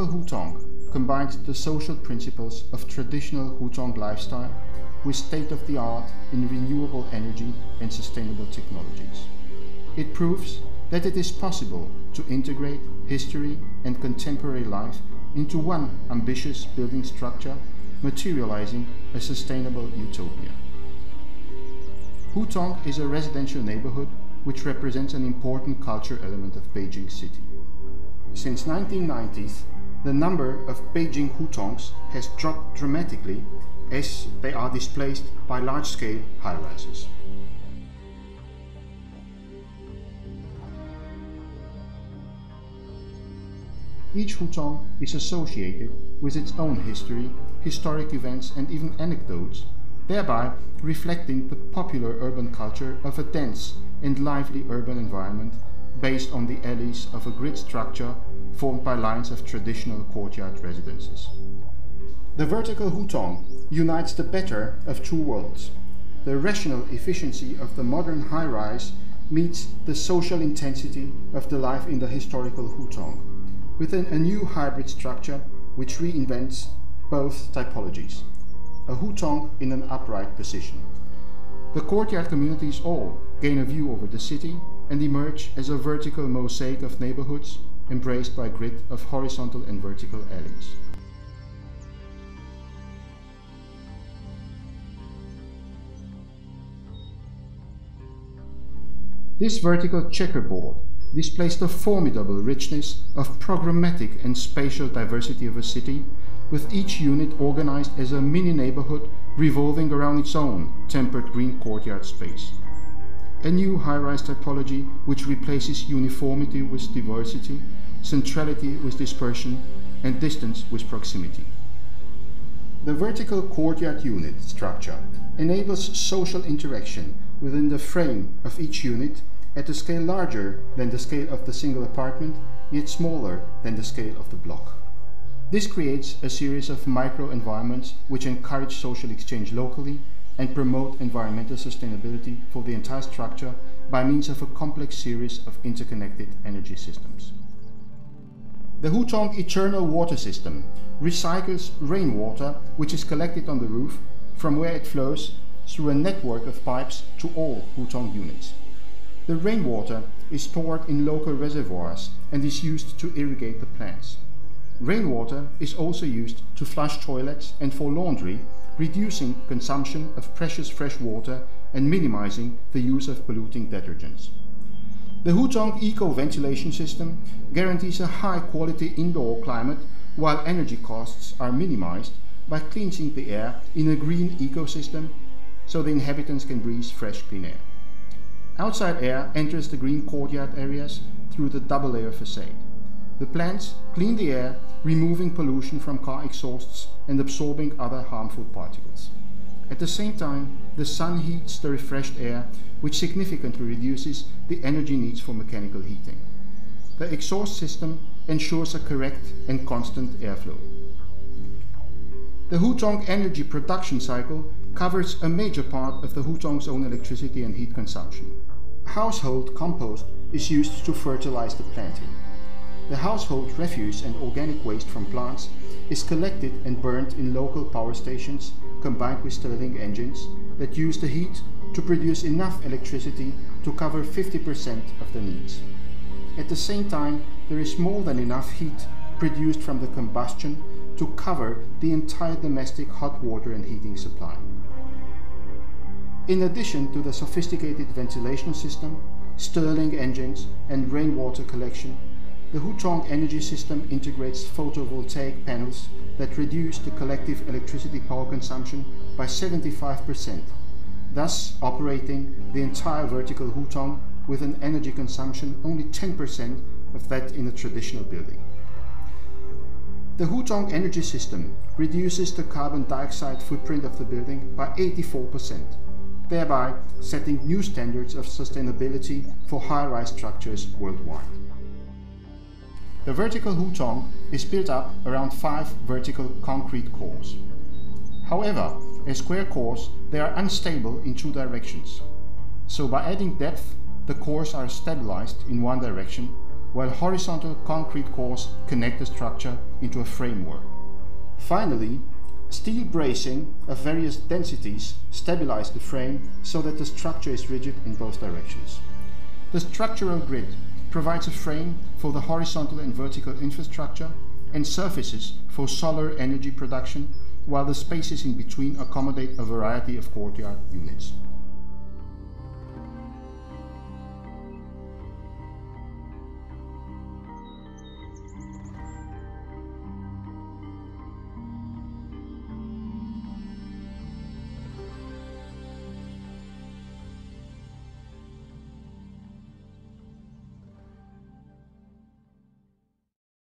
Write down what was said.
vertical Hutong combines the social principles of traditional Hutong lifestyle with state-of-the-art in renewable energy and sustainable technologies. It proves that it is possible to integrate history and contemporary life into one ambitious building structure, materializing a sustainable utopia. Hutong is a residential neighborhood which represents an important culture element of Beijing city. Since 1990s, the number of Beijing Hutongs has dropped dramatically as they are displaced by large-scale high-rises. Each Hutong is associated with its own history, historic events and even anecdotes, thereby reflecting the popular urban culture of a dense and lively urban environment based on the alleys of a grid structure formed by lines of traditional courtyard residences. The vertical Hutong unites the better of two worlds. The rational efficiency of the modern high-rise meets the social intensity of the life in the historical Hutong, within a new hybrid structure which reinvents both typologies. A Hutong in an upright position. The courtyard communities all gain a view over the city and emerge as a vertical mosaic of neighborhoods embraced by a grid of horizontal and vertical alleys. This vertical checkerboard displays the formidable richness of programmatic and spatial diversity of a city, with each unit organized as a mini-neighborhood revolving around its own tempered green courtyard space. A new high-rise typology which replaces uniformity with diversity, centrality with dispersion, and distance with proximity. The vertical courtyard unit structure enables social interaction within the frame of each unit at a scale larger than the scale of the single apartment, yet smaller than the scale of the block. This creates a series of micro-environments which encourage social exchange locally and promote environmental sustainability for the entire structure by means of a complex series of interconnected energy systems. The Hutong Eternal Water System recycles rainwater which is collected on the roof, from where it flows through a network of pipes to all Hutong units. The rainwater is stored in local reservoirs and is used to irrigate the plants. Rainwater is also used to flush toilets and for laundry, reducing consumption of precious fresh water and minimizing the use of polluting detergents. The Hutong eco-ventilation system guarantees a high-quality indoor climate while energy costs are minimized by cleansing the air in a green ecosystem so the inhabitants can breathe fresh, clean air. Outside air enters the green courtyard areas through the double-layer facade. The plants clean the air, removing pollution from car exhausts and absorbing other harmful particles. At the same time, the sun heats the refreshed air, which significantly reduces the energy needs for mechanical heating. The exhaust system ensures a correct and constant airflow. The Hutong energy production cycle covers a major part of the Hutong's own electricity and heat consumption. Household compost is used to fertilize the planting. The household refuse and organic waste from plants is collected and burned in local power stations combined with Stirling engines that use the heat to produce enough electricity to cover 50% of the needs. At the same time, there is more than enough heat produced from the combustion to cover the entire domestic hot water and heating supply. In addition to the sophisticated ventilation system, Stirling engines and rainwater collection, the Hutong energy system integrates photovoltaic panels that reduce the collective electricity power consumption by 75%, thus operating the entire vertical Hutong with an energy consumption only 10% of that in a traditional building. The Hutong energy system reduces the carbon dioxide footprint of the building by 84%, thereby setting new standards of sustainability for high-rise structures worldwide. The vertical Hutong is built up around 5 vertical concrete cores. However, as square cores, they are unstable in 2 directions. So by adding depth, the cores are stabilized in one direction, while horizontal concrete cores connect the structure into a framework. Finally, steel bracing of various densities stabilize the frame so that the structure is rigid in both directions. The structural grid provides a frame for the horizontal and vertical infrastructure and surfaces for solar energy production, while the spaces in between accommodate a variety of courtyard units.